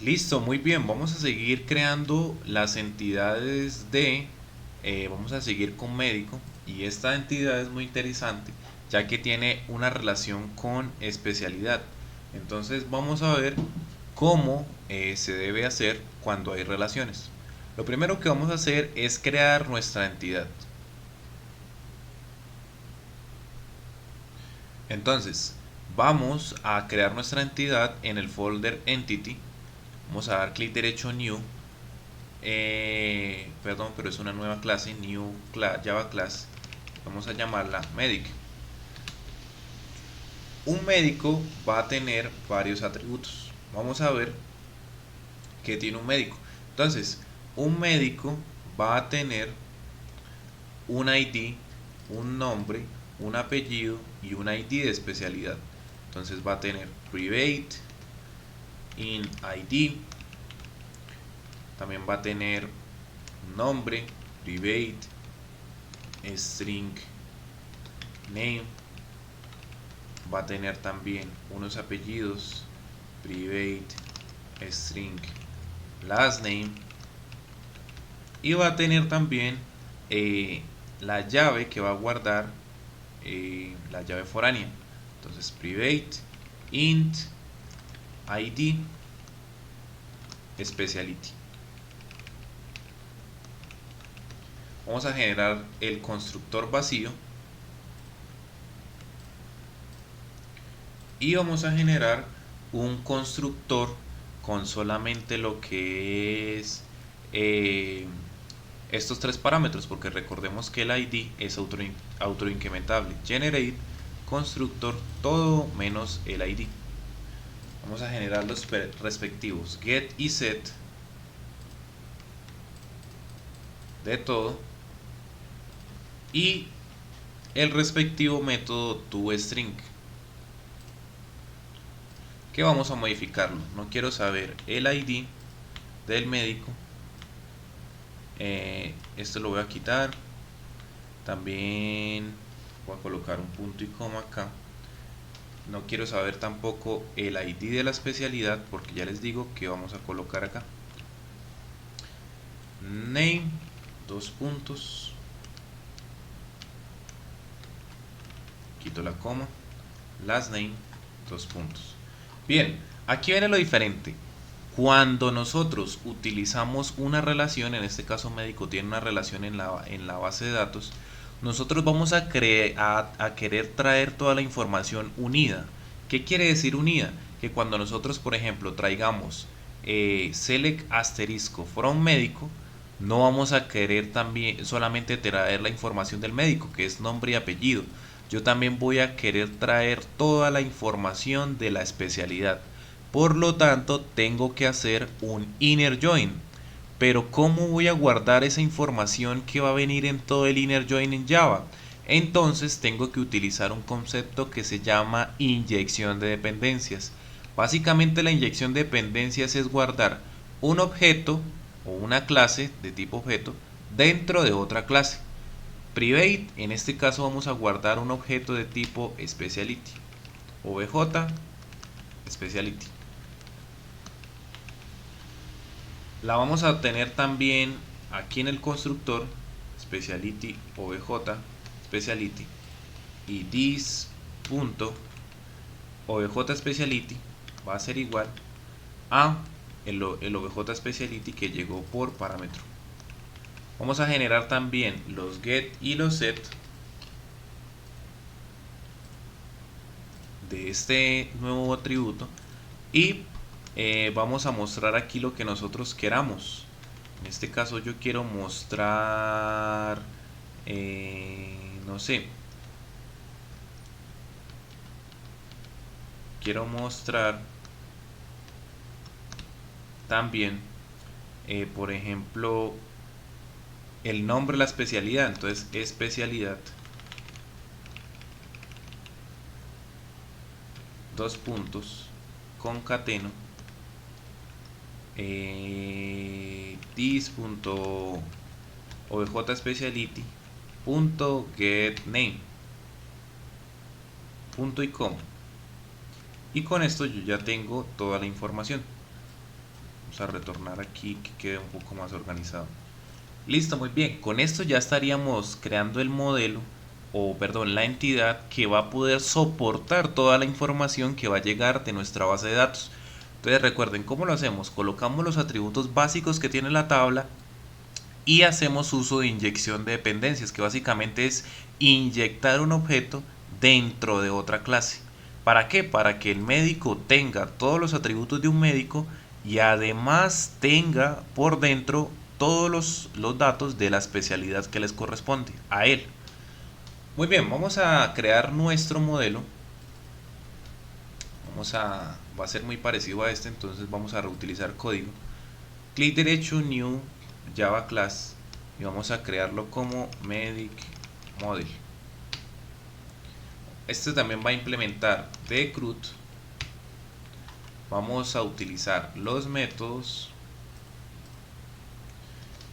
Listo, muy bien. Vamos a seguir creando las entidades vamos a seguir con médico y esta entidad es muy interesante ya que tiene una relación con especialidad. Entonces vamos a ver cómo se debe hacer cuando hay relaciones. Lo primero que vamos a hacer es crear nuestra entidad. Entonces vamos a crear nuestra entidad en el folder Entity. Vamos a dar clic derecho New. Perdón, pero es una nueva clase, Java Class. Vamos a llamarla Medic. Un médico va a tener varios atributos. Vamos a ver qué tiene un médico. Entonces, un médico va a tener un ID, un nombre, un apellido y un ID de especialidad. Entonces va a tener Private, in ID, también va a tener nombre, Private, string name, va a tener también unos apellidos, private, string, last name, y va a tener también la llave que va a guardar la llave foránea. Entonces private, int, id, speciality. Vamos a generar el constructor vacío y vamos a generar un constructor con solamente lo que es eh, estos tres parámetros, porque recordemos que el id es autoincrementable. Generate constructor todo menos el id. Vamos a generar los respectivos get y set de todo y el respectivo método toString, que vamos a modificarlo. No quiero saber el id del médico. Esto lo voy a quitar. También voy a colocar un punto y coma acá. No quiero saber tampoco el ID de la especialidad, porque ya les digo que vamos a colocar acá name, dos puntos, quito la coma, last name, dos puntos. Bien, aquí viene lo diferente. Cuando nosotros utilizamos una relación, en este caso médico tiene una relación en la base de datos, nosotros vamos a querer traer toda la información unida. ¿Qué quiere decir unida? Que cuando nosotros, por ejemplo, traigamos select asterisco from médico, no vamos a querer también solamente traer la información del médico, que es nombre y apellido. Yo también voy a querer traer toda la información de la especialidad. Por lo tanto, tengo que hacer un inner join. Pero ¿cómo voy a guardar esa información que va a venir en todo el inner join en Java? Entonces tengo que utilizar un concepto que se llama inyección de dependencias. Básicamente la inyección de dependencias es guardar un objeto o una clase de tipo objeto dentro de otra clase. Private, en este caso vamos a guardar un objeto de tipo speciality. OBJ, speciality. La vamos a tener también aquí en el constructor speciality obj speciality y this punto obj speciality va a ser igual a el obj speciality que llegó por parámetro. Vamos a generar también los get y los set de este nuevo atributo y vamos a mostrar aquí lo que nosotros queramos. En este caso yo quiero mostrar, no sé, quiero mostrar también, por ejemplo, el nombre de la especialidad. Entonces, especialidad, dos puntos, concateno, this.obj speciality punto get name punto y coma, y con esto yo ya tengo toda la información. Vamos a retornar aquí que quede un poco más organizado. Listo, muy bien. Con esto ya estaríamos creando el modelo, o perdón, la entidad que va a poder soportar toda la información que va a llegar de nuestra base de datos. Entonces recuerden cómo lo hacemos. Colocamos los atributos básicos que tiene la tabla y hacemos uso de inyección de dependencias, que básicamente es inyectar un objeto dentro de otra clase. ¿Para qué? Para que el médico tenga todos los atributos de un médico y además tenga por dentro todos los datos de la especialidad que les corresponde a él. Muy bien, vamos a crear nuestro modelo. Va a ser muy parecido a este, entonces vamos a reutilizar código. Clic derecho, New, Java Class, y vamos a crearlo como Medic Model. Este también va a implementar decrut. Vamos a utilizar los métodos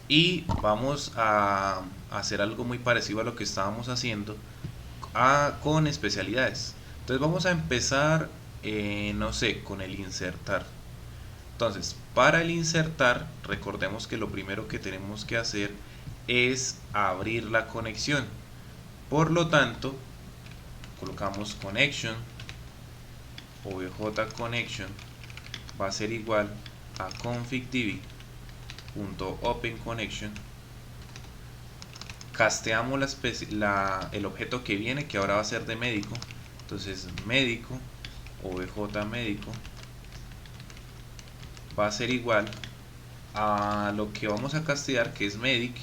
y vamos a hacer algo muy parecido a lo que estábamos haciendo con especialidades. Entonces vamos a empezar, no sé, con el insertar. Entonces, para el insertar, recordemos que lo primero que tenemos que hacer es abrir la conexión. Por lo tanto, colocamos connection, obj connection va a ser igual a config.db.openConnection. Casteamos el objeto que viene, que ahora va a ser de médico. Entonces, médico, obj médico va a ser igual a lo que vamos a castear, que es medic,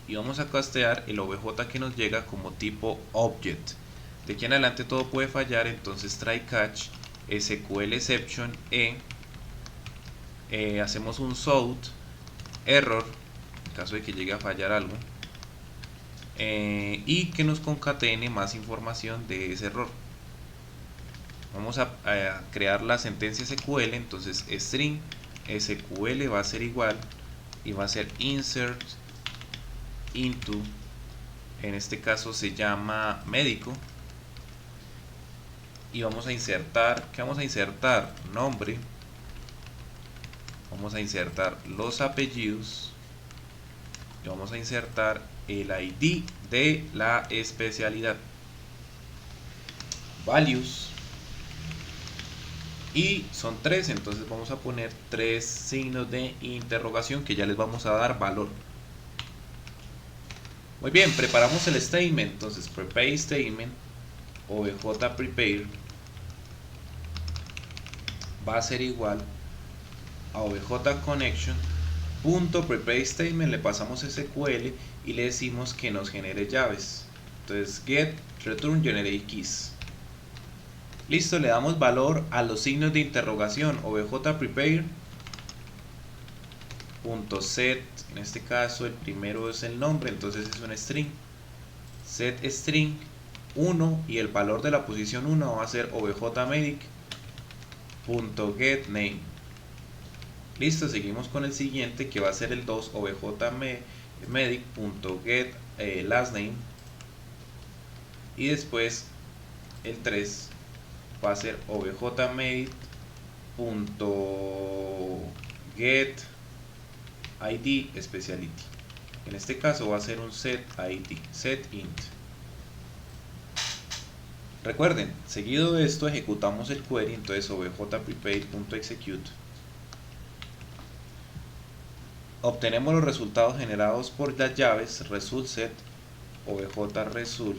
y vamos a castear el obj que nos llega como tipo object. De aquí en adelante todo puede fallar, entonces try catch SQL exception hacemos un south error en caso de que llegue a fallar algo, y que nos concatene más información de ese error. Vamos a crear la sentencia SQL, entonces string SQL va a ser igual y va a ser insert into, en este caso se llama médico, y vamos a insertar, ¿qué vamos a insertar? Nombre, vamos a insertar los apellidos y vamos a insertar el ID de la especialidad, values, y son 3, entonces vamos a poner 3 signos de interrogación que ya les vamos a dar valor. Muy bien, preparamos el statement, entonces prepare statement obj prepare va a ser igual a obj connection punto prepare statement, le pasamos SQL y le decimos que nos genere llaves. Entonces get return generate keys. Listo, le damos valor a los signos de interrogación. obj prepare punto set, en este caso el primero es el nombre, entonces es un string. Set string 1 y el valor de la posición 1 va a ser objmedic.getName. Listo, seguimos con el siguiente que va a ser el 2, objmedic.getLastName, y después el 3 va a ser objmedic.getID speciality. En este caso va a ser un setID, setInt. Recuerden, seguido de esto ejecutamos el query, entonces objprepare.execute. Obtenemos los resultados generados por las llaves resultSet, objResult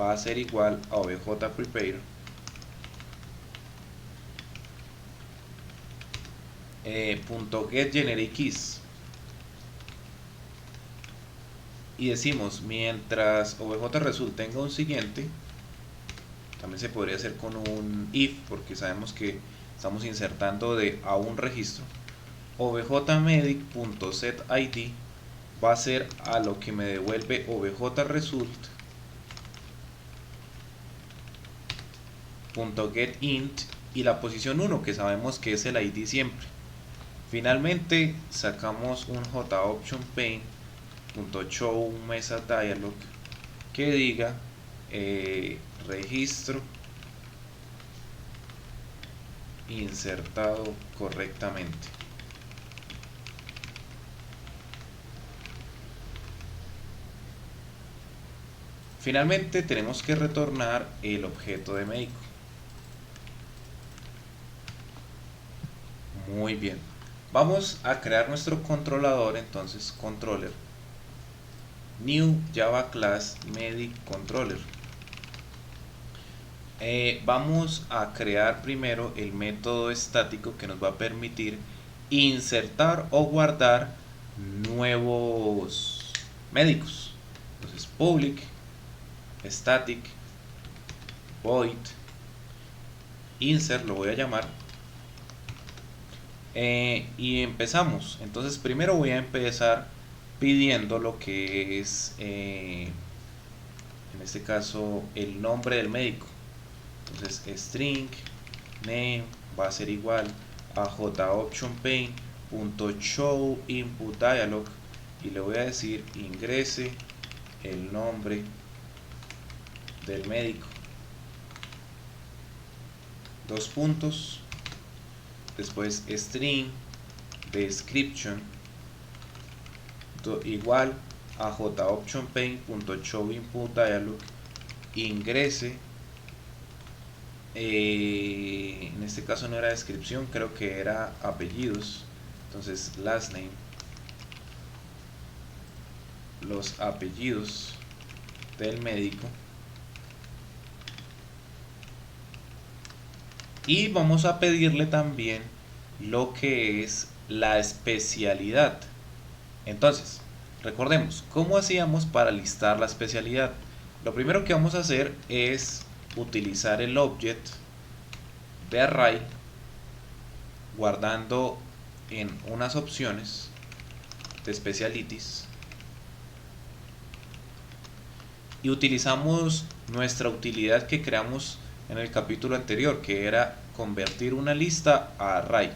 va a ser igual a objprepare .getGenerateKeys, y decimos mientras objResult tenga un siguiente, también se podría hacer con un if porque sabemos que estamos insertando a un registro, objmedic.setID va a ser a lo que me devuelve objResult.getInt y la posición 1 que sabemos que es el ID siempre. Finalmente sacamos un jOptionPane.show mesa dialog que diga registro insertado correctamente. Finalmente tenemos que retornar el objeto de médico. Muy bien. Vamos a crear nuestro controlador, entonces controller new java class medic controller. Vamos a crear primero el método estático que nos va a permitir insertar o guardar nuevos médicos. Entonces public static void insert lo voy a llamar, y empezamos. Entonces primero voy a empezar pidiendo lo que es en este caso el nombre del médico. Entonces string name va a ser igual a jOptionPaint.show input dialog y le voy a decir ingrese el nombre del médico, dos puntos, después string description igual a jOptionPaint.show input dialog ingrese, en este caso no era descripción, creo que era apellidos, entonces last name, los apellidos del médico, y vamos a pedirle también lo que es la especialidad. Entonces, recordemos, ¿cómo hacíamos para listar la especialidad? Lo primero que vamos a hacer es utilizar el object de array, guardando en unas opciones de specialities, y utilizamos nuestra utilidad que creamos en el capítulo anterior, que era convertir una lista a array.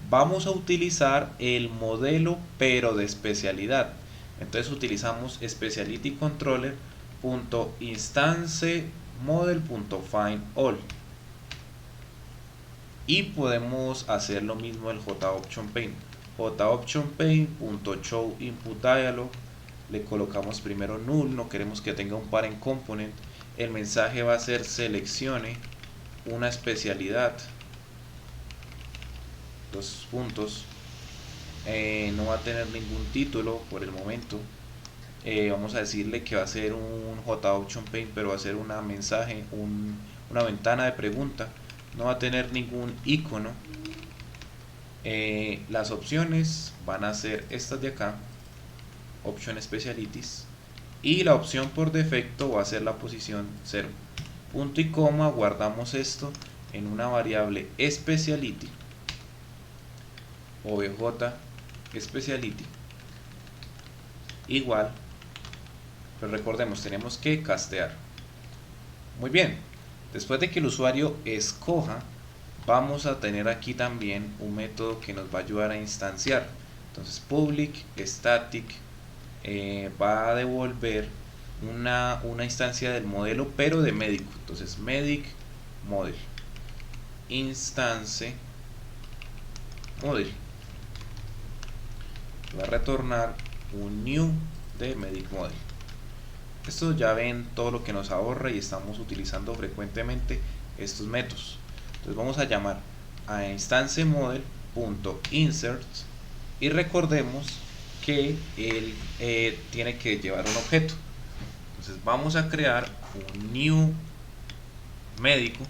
Vamos a utilizar el modelo pero de especialidad, entonces utilizamos speciality controller.instance_model.findAll y podemos hacer lo mismo el jOptionPaint. jOptionPaint.show input dialog, le colocamos primero null, no queremos que tenga un parent component, el mensaje va a ser seleccione una especialidad, dos puntos, no va a tener ningún título por el momento, vamos a decirle que va a ser un jOptionPaint, pero va a ser una mensaje, una ventana de pregunta, no va a tener ningún icono. Las opciones van a ser estas de acá, option specialities, y la opción por defecto va a ser la posición 0, punto y coma, guardamos esto en una variable speciality, obj speciality igual, pero recordemos, tenemos que castear. Muy bien, después de que el usuario escoja, vamos a tener aquí también un método que nos va a ayudar a instanciar. Entonces public static va a devolver una instancia del modelo pero de médico. Entonces medic model instance model va a retornar un new de medic model. Esto ya ven todo lo que nos ahorra y estamos utilizando frecuentemente estos métodos. Entonces vamos a llamar a instance model.insert y recordemos que él tiene que llevar un objeto. Entonces vamos a crear un new médico,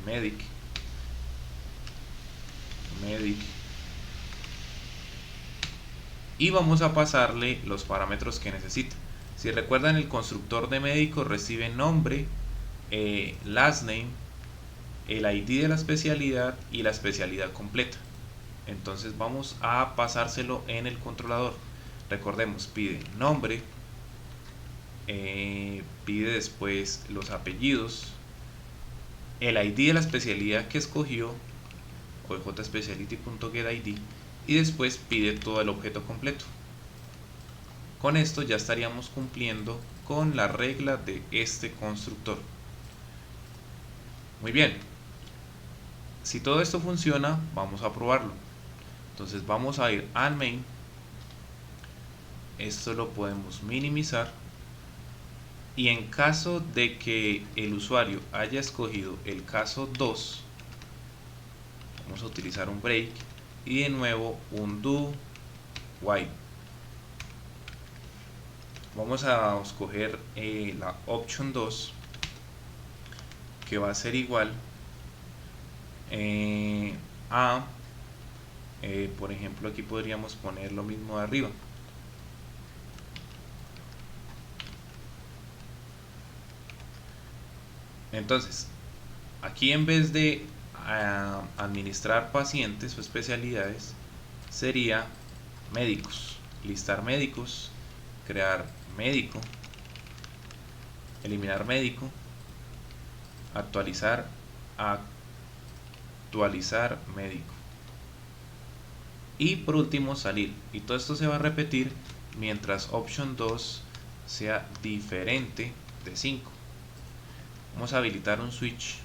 medic, y vamos a pasarle los parámetros que necesita. Si recuerdan, el constructor de médico recibe nombre, last name, el ID de la especialidad y la especialidad completa. Entonces vamos a pasárselo en el controlador. Recordemos, pide nombre, pide después los apellidos, el ID de la especialidad que escogió, o jspeciality.getID, y después pide todo el objeto completo. Con esto ya estaríamos cumpliendo con la regla de este constructor. Muy bien, Si todo esto funciona, vamos a probarlo. Entonces vamos a ir al main. Esto lo podemos minimizar. Y en caso de que el usuario haya escogido el caso 2, vamos a utilizar un break y de nuevo un do while. Vamos a escoger la option 2, que va a ser igual a, por ejemplo, aquí podríamos poner lo mismo de arriba. Entonces, aquí en vez de administrar pacientes o especialidades, sería médicos, listar médicos, crear médico, eliminar médico, actualizar médico, y por último salir. Y todo esto se va a repetir mientras option 2 sea diferente de 5. Vamos a habilitar un switch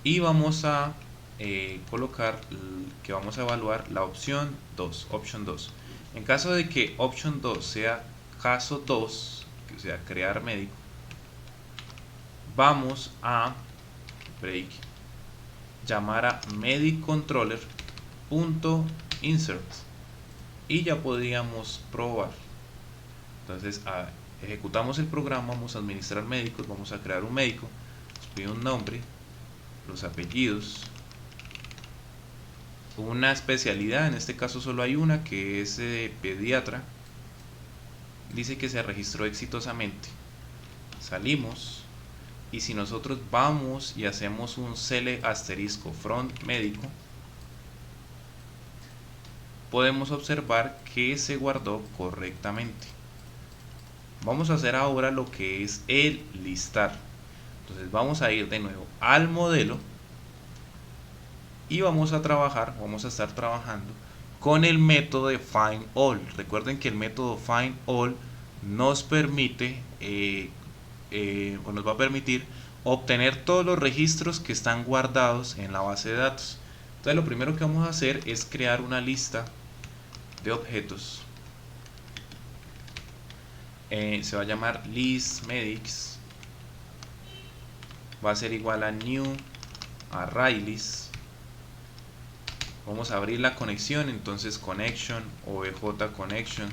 y vamos a colocar que vamos a evaluar la opción 2, En caso de que option 2 sea caso 2, que sea crear médico, vamos a break, llamar a mediccontroller.insert y ya podríamos probar. Entonces ejecutamos el programa, vamos a administrar médicos, vamos a crear un médico, nos pide un nombre, los apellidos, una especialidad, en este caso solo hay una, que es pediatra. Dice que se registró exitosamente. Salimos y si nosotros vamos y hacemos un select asterisco from médico, podemos observar que se guardó correctamente. Vamos a hacer ahora lo que es el listar. Entonces vamos a ir de nuevo al modelo y vamos a estar trabajando con el método de findAll. Recuerden que el método findAll nos permite o nos va a permitir obtener todos los registros que están guardados en la base de datos. Entonces lo primero que vamos a hacer es crear una lista de objetos. Se va a llamar listMedics, va a ser igual a new ArrayList. Vamos a abrir la conexión, entonces connection obj connection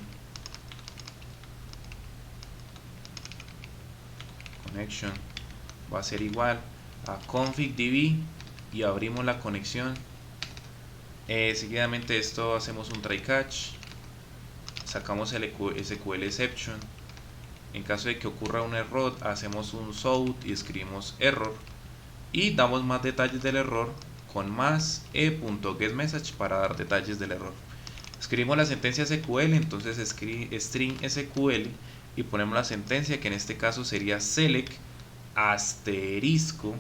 va a ser igual a config.db y abrimos la conexión. Seguidamente esto hacemos un try catch, sacamos el SQL exception. En caso de que ocurra un error, hacemos un south y escribimos error y damos más detalles del error con más e.getMessage para dar detalles del error. Escribimos la sentencia SQL, entonces string SQL y ponemos la sentencia, que en este caso sería select asterisco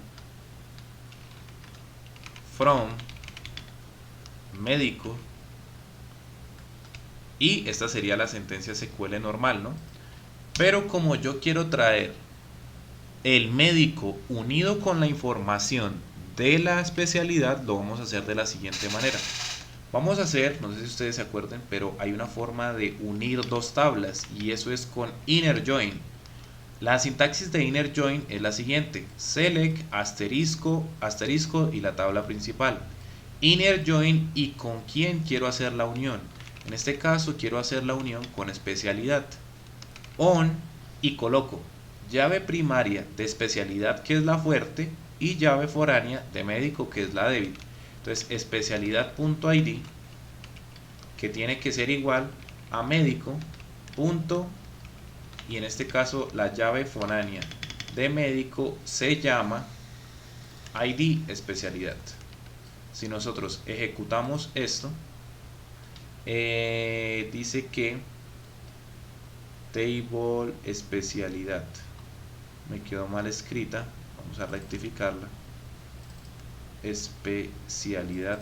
from médico, y esta sería la sentencia SQL normal, ¿no? Pero como yo quiero traer el médico unido con la información de la especialidad, lo vamos a hacer de la siguiente manera. Vamos a hacer, no sé si ustedes se acuerdan, pero hay una forma de unir dos tablas y eso es con inner join. La sintaxis de inner join es la siguiente: select asterisco y la tabla principal. Inner join y con quién quiero hacer la unión. En este caso quiero hacer la unión con especialidad. On y coloco llave primaria de especialidad, que es la fuerte, y llave foránea de médico, que es la débil. Entonces especialidad.id, que tiene que ser igual a médico. Y en este caso la llave foránea de médico se llama ID especialidad. Si nosotros ejecutamos esto, dice que table especialidad me quedó mal escrita, vamos a rectificarla. Especialidad,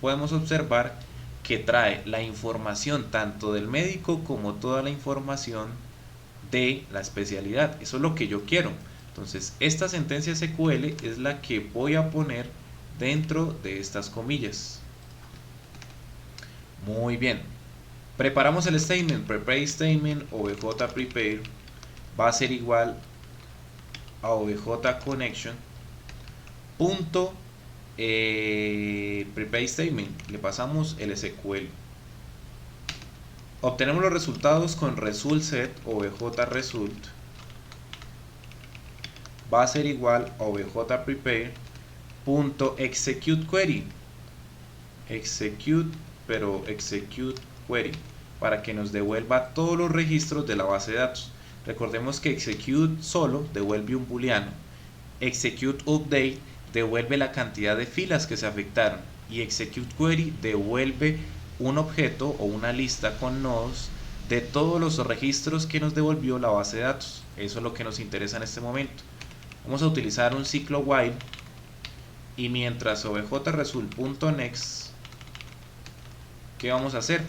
podemos observar que trae la información tanto del médico como toda la información de la especialidad. Eso es lo que yo quiero. Entonces esta sentencia SQL es la que voy a poner dentro de estas comillas. Muy bien. Preparamos el statement. Prepare statement obj prepare va a ser igual a obj connection punto prepare statement. Le pasamos el SQL. Obtenemos los resultados con result set obj result va a ser igual a obj prepare punto execute query. Execute query para que nos devuelva todos los registros de la base de datos. Recordemos que execute solo devuelve un booleano, execute update devuelve la cantidad de filas que se afectaron y execute query devuelve un objeto o una lista con nodos de todos los registros que nos devolvió la base de datos. Eso es lo que nos interesa en este momento. Vamos a utilizar un ciclo while y mientras obj_result.next, ¿qué vamos a hacer?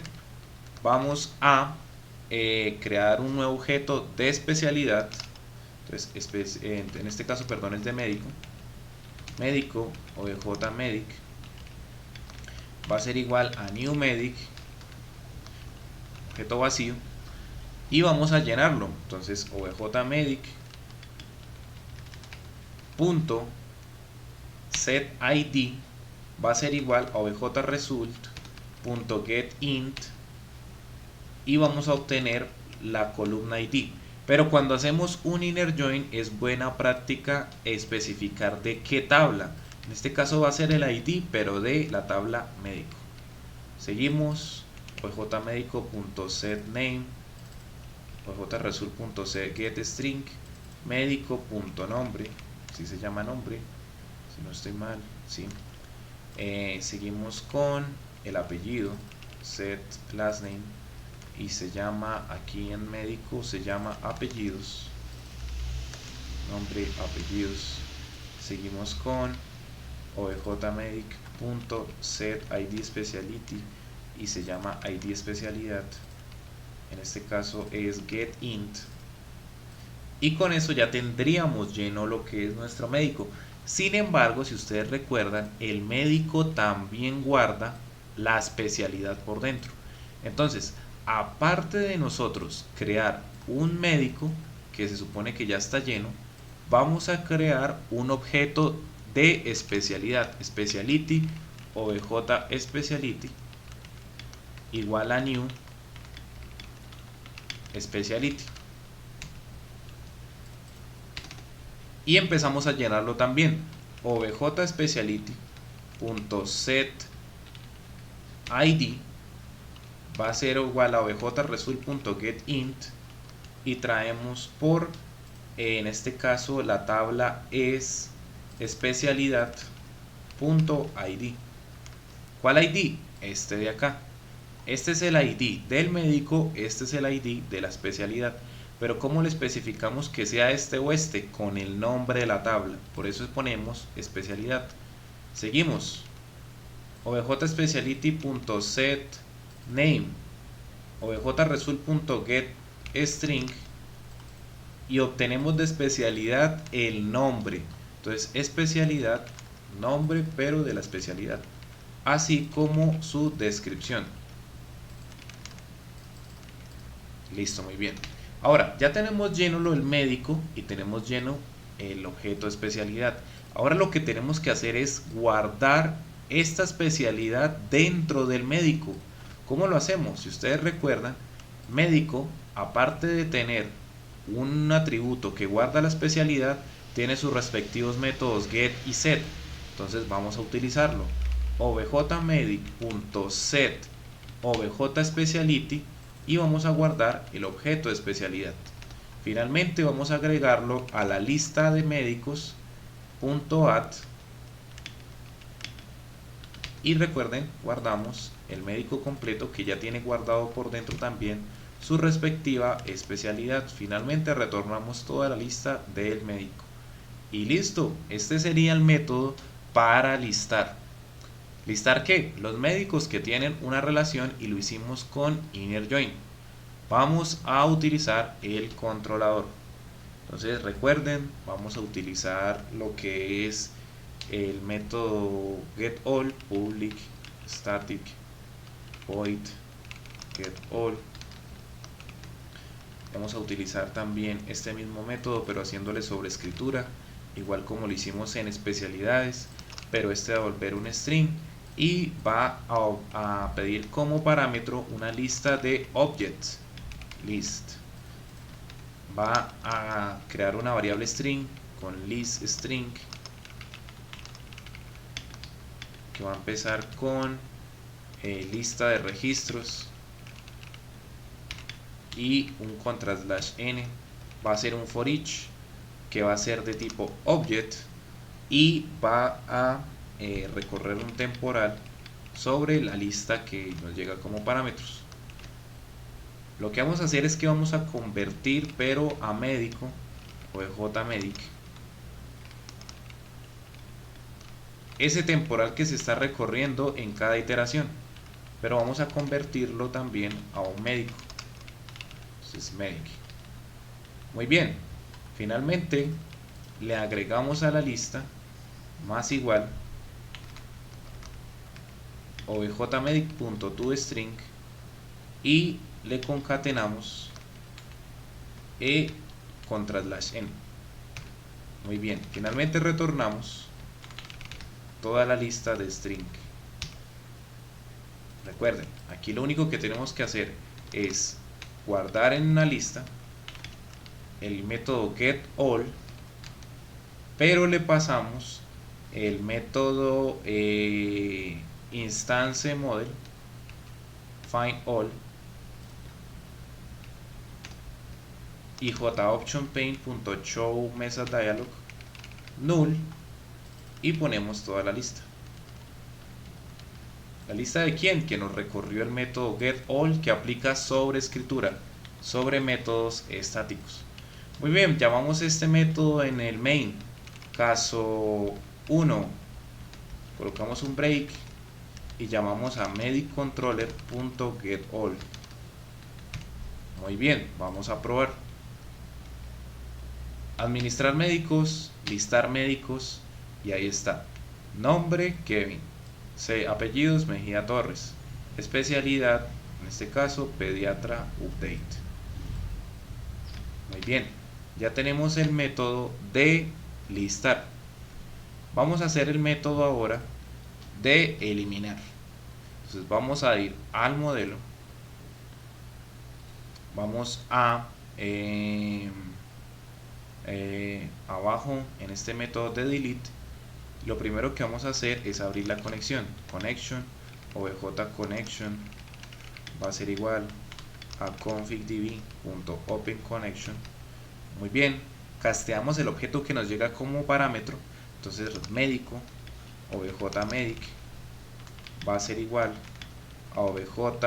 Vamos a crear un nuevo objeto de especialidad. Entonces, en este caso, perdón, es de médico, obj medic va a ser igual a new medic, objeto vacío, y vamos a llenarlo. Entonces obj medic punto set id va a ser igual a obj result punto get int y vamos a obtener la columna id. Pero cuando hacemos un inner join es buena práctica especificar de qué tabla. En este caso va a ser el id, pero de la tabla médico. Seguimos, objmedico.setName, objresult.setGetString, médico.nombre, si se llama nombre, si no estoy mal, ¿sí? Seguimos con el apellido, setLastName, y se llama, aquí en médico se llama apellidos, nombre, apellidos. Seguimos con objmedic.setIdSpeciality y se llama id especialidad, en este caso es getInt, y con eso ya tendríamos lleno lo que es nuestro médico. Sin embargo, si ustedes recuerdan, el médico también guarda la especialidad por dentro. Entonces, aparte de nosotros crear un médico que se supone que ya está lleno, vamos a crear un objeto de especialidad, speciality, obj speciality igual a new speciality, y empezamos a llenarlo también. obj speciality punto set id va a ser igual a objresult.getInt y traemos por, en este caso la tabla es especialidad.id. ¿Cuál ID? Este de acá. Este es el ID del médico, este es el ID de la especialidad. Pero ¿cómo le especificamos que sea este o este? Con el nombre de la tabla. Por eso ponemos especialidad. Seguimos. objspeciality.setName, objresult.getString, y obtenemos de especialidad el nombre. Entonces especialidad, nombre pero de la especialidad, así como su descripción. Listo, muy bien. Ahora ya tenemos lleno lo del médico y tenemos lleno el objeto de especialidad. Ahora lo que tenemos que hacer es guardar esta especialidad dentro del médico. ¿Cómo lo hacemos? Si ustedes recuerdan, médico, aparte de tener un atributo que guarda la especialidad, tiene sus respectivos métodos get y set. Entonces vamos a utilizarlo. objmedic.set objspeciality y vamos a guardar el objeto de especialidad. Finalmente vamos a agregarlo a la lista de médicos.add y recuerden, guardamos el médico completo que ya tiene guardado por dentro también su respectiva especialidad. Finalmente retornamos toda la lista del médico y listo. Este sería el método para listar. ¿Listar qué? Los médicos que tienen una relación, y lo hicimos con inner join. vamos a utilizar el controlador. Entonces recuerden, vamos a utilizar lo que es el método getAll, public static void getAll. Vamos a utilizar también este mismo método, pero haciéndole sobrescritura, igual como lo hicimos en especialidades, pero este va a volver un string y va a pedir como parámetro una lista de objects. List va a crear una variable string con list string que va a empezar con lista de registros y un /n. Va a ser un for each que va a ser de tipo object y va a recorrer un temporal sobre la lista que nos llega como parámetros. Lo que vamos a hacer es que vamos a convertir pero a médico o de jmedic ese temporal que se está recorriendo en cada iteración, pero vamos a convertirlo también a un médico. Entonces medic. Muy bien, finalmente le agregamos a la lista más igual objmedic.toString y le concatenamos /n. Muy bien, finalmente retornamos toda la lista de string. Recuerden, aquí lo único que tenemos que hacer es guardar en una lista el método getAll, pero le pasamos el método instance model findAll y jOptionPaint.show method dialog null y ponemos toda la lista. ¿La lista de quién? Que nos recorrió el método getAll, que aplica sobrescritura sobre métodos estáticos. Muy bien, llamamos este método en el main. Caso 1, colocamos un break y llamamos a mediccontroller.getAll. Muy bien, vamos a probar. Administrar médicos, listar médicos, y ahí está. Nombre Kevin, apellidos Mejía Torres, especialidad, en este caso pediatra update. Muy bien, ya tenemos el método de listar. Vamos a hacer el método ahora de eliminar. Entonces vamos a ir al modelo, vamos a abajo en este método de delete. Lo primero que vamos a hacer es abrir la conexión. Connection objconnection va a ser igual a configdb.openConnection. Muy bien, casteamos el objeto que nos llega como parámetro. Entonces médico objmedic va a ser igual a obj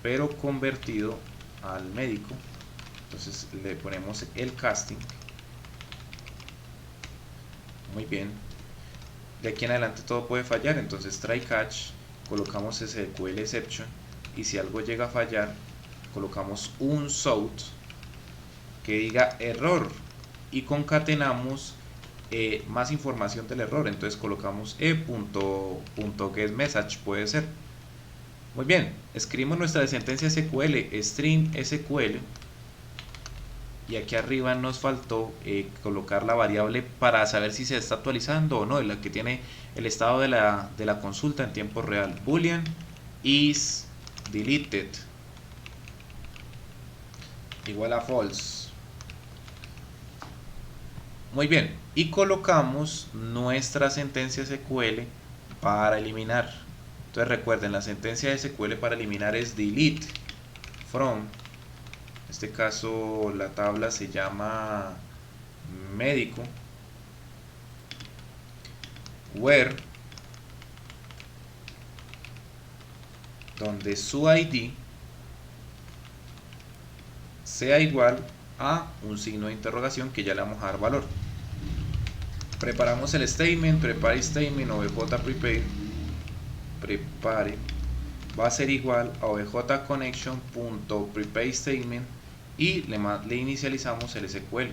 pero convertido al médico. Entonces le ponemos el casting. Muy bien, de aquí en adelante todo puede fallar, entonces try catch, colocamos SQL exception y si algo llega a fallar colocamos un south que diga error y concatenamos más información del error, entonces colocamos e.getMessage, puede ser. Muy bien, escribimos nuestra sentencia SQL, string SQL, y aquí arriba nos faltó colocar la variable para saber si se está actualizando o no, la que tiene el estado de la consulta en tiempo real. Boolean is deleted igual a false. Muy bien, y colocamos nuestra sentencia SQL para eliminar. Entonces recuerden, la sentencia SQL para eliminar es delete from, en este caso la tabla se llama médico, where, donde su ID sea igual a un signo de interrogación que ya le vamos a dar valor. Preparamos el statement, prepare statement, obj prepare, va a ser igual a objConnection.prepareStatement y le inicializamos el SQL.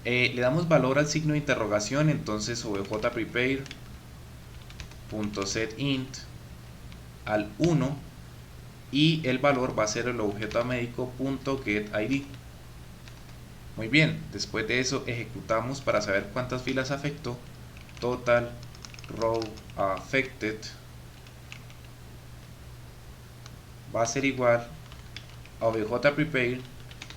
Le damos valor al signo de interrogación, entonces objprepare.setInt al 1 y el valor va a ser el objeto médico.getID. Muy bien, después de eso ejecutamos para saber cuántas filas afectó. Total row affected va a ser igual a objprepare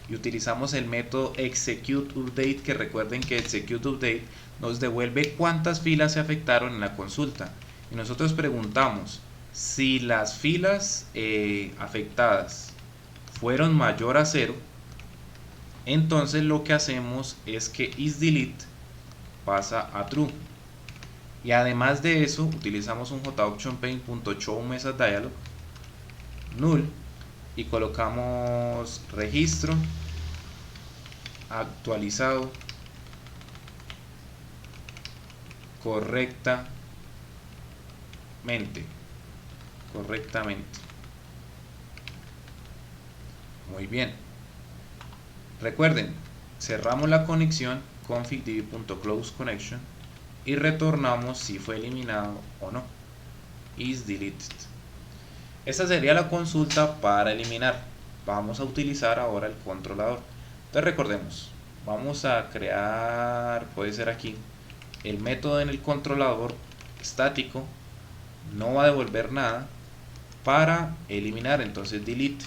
y utilizamos el método executeUpdate, que recuerden que executeUpdate nos devuelve cuántas filas se afectaron en la consulta, y nosotros preguntamos si las filas afectadas fueron mayor a 0. Entonces lo que hacemos es que isDelete pasa a true, y además de eso utilizamos un joptionPaint.showMessageDialog null y colocamos registro actualizado correctamente. Muy bien, recuerden, cerramos la conexión config.db.closeConnection y retornamos si fue eliminado o no. isDeleted. Esta sería la consulta para eliminar. Vamos a utilizar ahora el controlador. Entonces recordemos, vamos a crear, puede ser aquí, el método en el controlador estático, no va a devolver nada, para eliminar, entonces delete.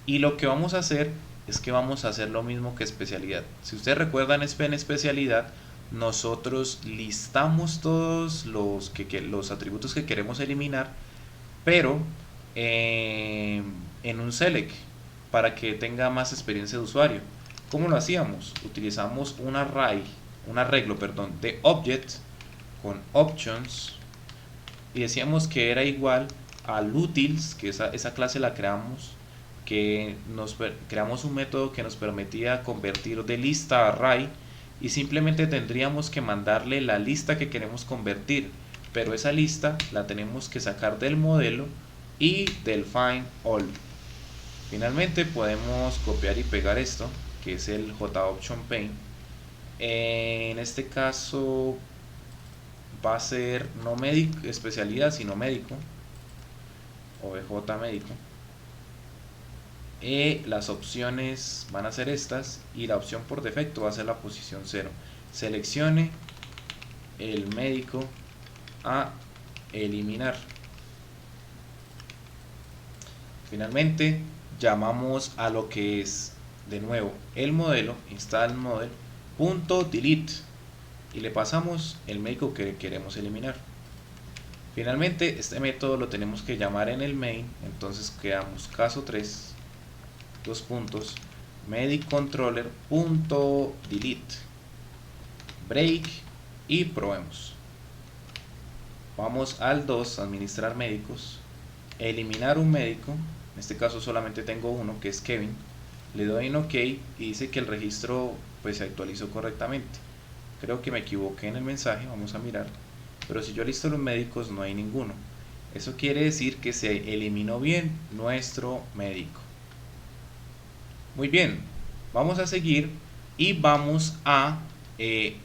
Y lo que vamos a hacer es que vamos a hacer lo mismo que especialidad. Si ustedes recuerdan, en especialidad nosotros listamos todos los atributos que queremos eliminar, pero en un select, para que tenga más experiencia de usuario. ¿Cómo lo hacíamos? Utilizamos un arreglo de object con options, y decíamos que era igual al utils, que esa clase la creamos, que creamos un método que nos permitía convertir de lista a array, y simplemente tendríamos que mandarle la lista que queremos convertir, pero esa lista la tenemos que sacar del modelo y del find all. Finalmente podemos copiar y pegar esto, que es el JOptionPaint. En este caso va a ser no médico, especialidad, sino médico, OBJ médico. Las opciones van a ser estas, y la opción por defecto va a ser la posición 0. Seleccione el médico a eliminar. Finalmente llamamos a lo que es de nuevo el modelo, installModel.delete, y le pasamos el médico que queremos eliminar. Finalmente este método lo tenemos que llamar en el main, entonces creamos caso 3, mediccontroller.delete, break, y probemos. Vamos al 2, administrar médicos, eliminar un médico, en este caso solamente tengo uno, que es Kevin. Le doy en OK y dice que el registro pues se actualizó correctamente. Creo que me equivoqué en el mensaje, vamos a mirar, pero si yo listo los médicos no hay ninguno. Eso quiere decir que se eliminó bien nuestro médico. Muy bien, vamos a seguir y vamos a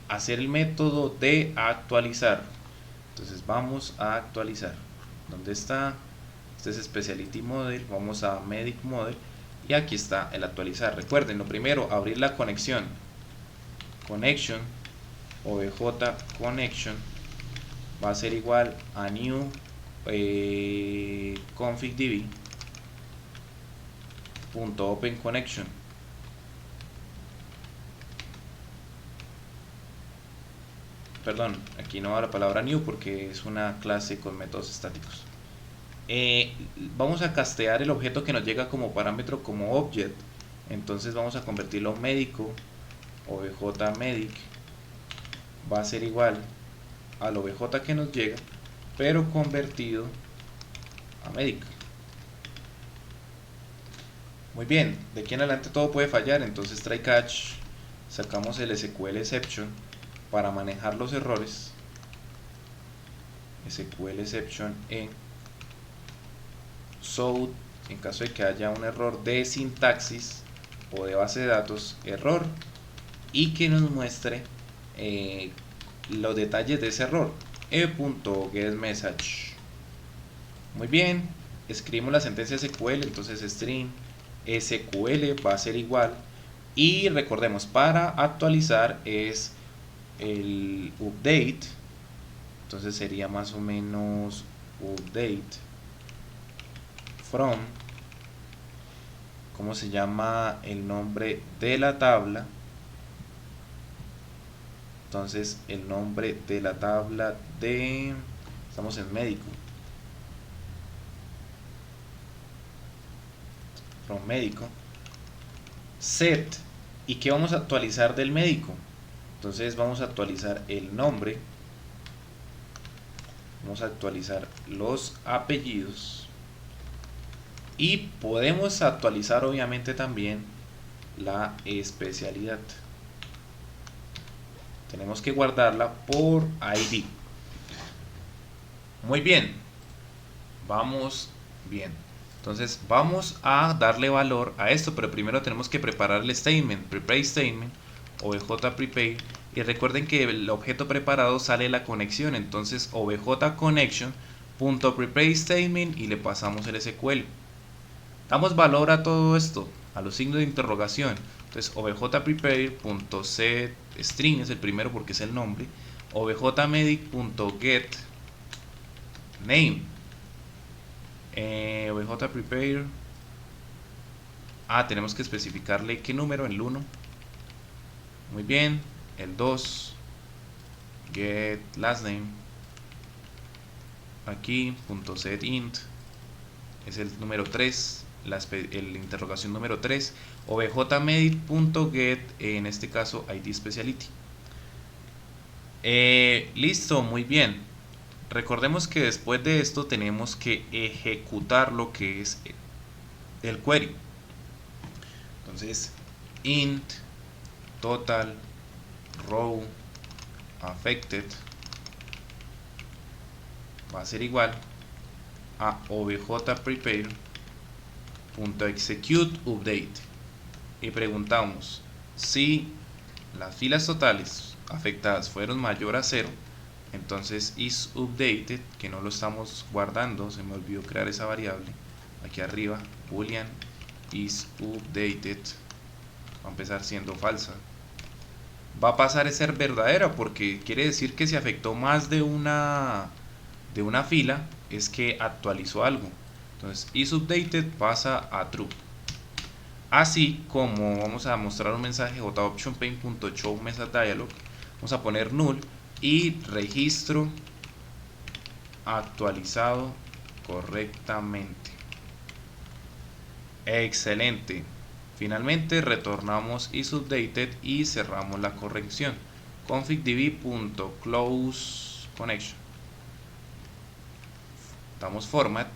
hacer el método de actualizar. Entonces vamos a actualizar. ¿Dónde está? Este es Specialty Model, vamos a Medic Model y aquí está el actualizar. Recuerden, lo primero, abrir la conexión. Connection, OBJ Connection, va a ser igual a new config.db.openConnection. Perdón, aquí no va la palabra new porque es una clase con métodos estáticos. Vamos a castear el objeto que nos llega como parámetro como object, entonces vamos a convertirlo en médico. OBJ medic va a ser igual al OBJ que nos llega, pero convertido a médico. Muy bien, de aquí en adelante todo puede fallar, entonces try catch, sacamos el SQL exception para manejar los errores. SQL exception en so, en caso de que haya un error de sintaxis o de base de datos, error, y que nos muestre los detalles de ese error. e.getMessage. Muy bien, escribimos la sentencia SQL, entonces string SQL va a ser igual, y recordemos, para actualizar es el update, entonces sería más o menos update from, ¿cómo se llama el nombre de la tabla? Entonces el nombre de la tabla de, estamos en médico, from médico, set, ¿y qué vamos a actualizar del médico? Entonces vamos a actualizar el nombre, vamos a actualizar los apellidos y podemos actualizar obviamente también la especialidad. Tenemos que guardarla por ID. Muy bien, vamos bien. Entonces vamos a darle valor a esto, pero primero tenemos que preparar el statement, prepare statement, obj prepare, y recuerden que el objeto preparado sale la conexión, entonces obj connection punto prepare statement y le pasamos el SQL. Damos valor a todo esto, a los signos de interrogación. Entonces obj prepare punto set string es el primero porque es el nombre, obj medic punto get name, obj prepare, tenemos que especificarle qué número, el 1, muy bien, el 2, get last name, aquí punto set int es el número 3, el interrogación número 3, obj.medic.get, en este caso ID speciality. Listo, muy bien. Recordemos que después de esto tenemos que ejecutar lo que es el query. Entonces, int total row affected va a ser igual a obj.prepare.execute update y preguntamos si las filas totales afectadas fueron mayor a 0, entonces is updated, que no lo estamos guardando, se me olvidó crear esa variable aquí arriba, boolean is updated, va a empezar siendo falsa, va a pasar a ser verdadera porque quiere decir que si afectó más de una fila es que actualizó algo. Entonces isUpdated pasa a true. Así como vamos a mostrar un mensaje jOptionPaint.show message dialog, vamos a poner null y registro actualizado correctamente. Excelente. Finalmente retornamos isUpdated y cerramos la corrección. configdb.close connection. Damos format,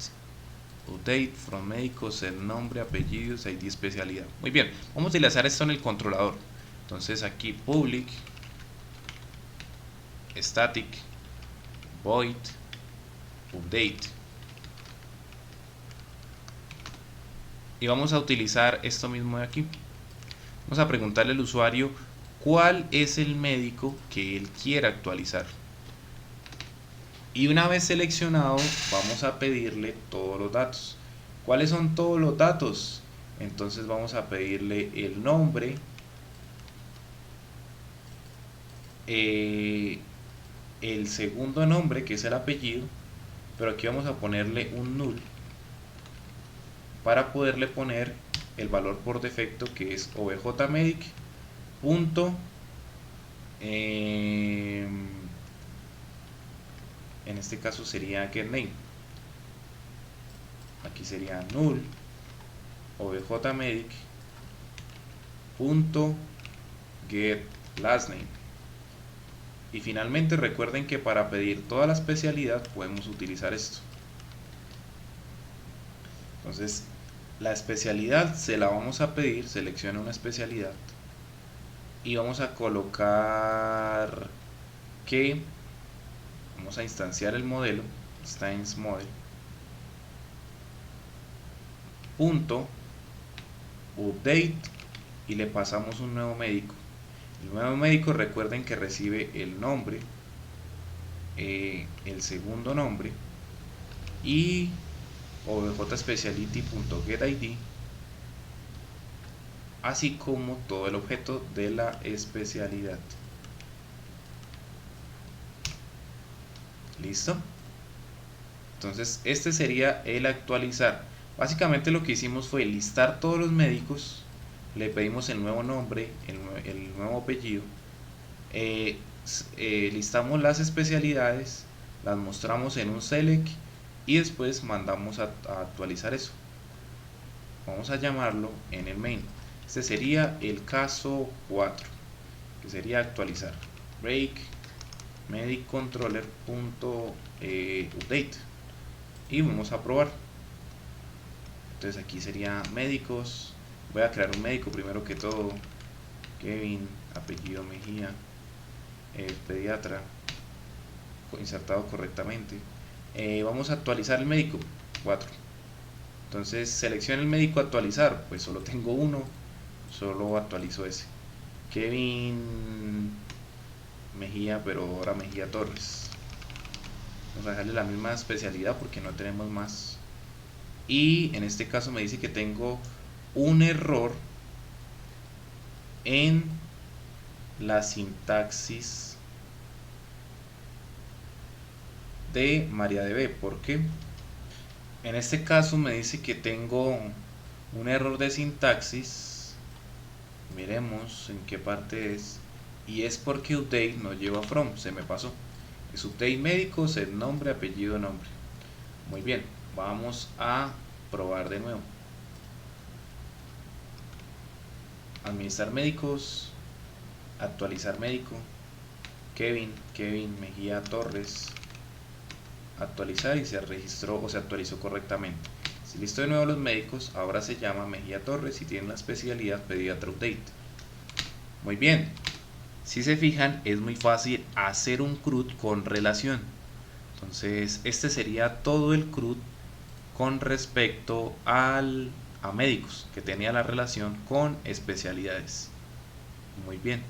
update, from médicos, el nombre, apellidos, ID, especialidad. Muy bien, vamos a utilizar esto en el controlador. Entonces aquí public, static, void, update. Y vamos a utilizar esto mismo de aquí. Vamos a preguntarle al usuario cuál es el médico que él quiera actualizar. Y una vez seleccionado, vamos a pedirle todos los datos. ¿Cuáles son todos los datos? Entonces vamos a pedirle el nombre, el segundo nombre, que es el apellido, pero aquí vamos a ponerle un null para poderle poner el valor por defecto, que es objmedic. En este caso sería getName, aquí sería null objmedic.getLastName. Y finalmente recuerden que para pedir toda la especialidad podemos utilizar esto. Entonces la especialidad se la vamos a pedir, selecciona una especialidad y vamos a colocar que Vamos a instanciar el modelo, Steins Model, punto update, y le pasamos un nuevo médico. El nuevo médico, recuerden que recibe el nombre, el segundo nombre, y objSpeciality.getID, así como todo el objeto de la especialidad. ¿Listo? Entonces este sería el actualizar. Básicamente lo que hicimos fue listar todos los médicos, le pedimos el nuevo nombre, el nuevo apellido, listamos las especialidades, las mostramos en un select y después mandamos a actualizar eso. Vamos a llamarlo en el main. Este sería el caso 4, que sería actualizar break mediccontroller.update, y vamos a probar. Entonces aquí sería médicos, voy a crear un médico primero que todo, Kevin, apellido Mejía, pediatra, insertado correctamente. Vamos a actualizar el médico 4. Entonces selecciona el médico actualizar, pues solo tengo uno, solo actualizo ese, Kevin Mejía, pero ahora Mejía Torres. Vamos a dejarle la misma especialidad porque no tenemos más. Y en este caso me dice que tengo un error en la sintaxis de MariaDB. ¿Por qué? En este caso me dice que tengo un error de sintaxis. Miremos en qué parte es. Y es porque update no lleva from, se me pasó. Es update médico, set nombre, apellido, nombre. Muy bien, vamos a probar de nuevo. Administrar médicos, actualizar médico, Kevin Mejía Torres, actualizar, y se registró o se actualizó correctamente. Si listo de nuevo los médicos, ahora se llama Mejía Torres y tiene la especialidad pediatra update. Muy bien, si se fijan es muy fácil hacer un CRUD con relación. Entonces este sería todo el CRUD con respecto a médicos, que tenía la relación con especialidades. Muy bien.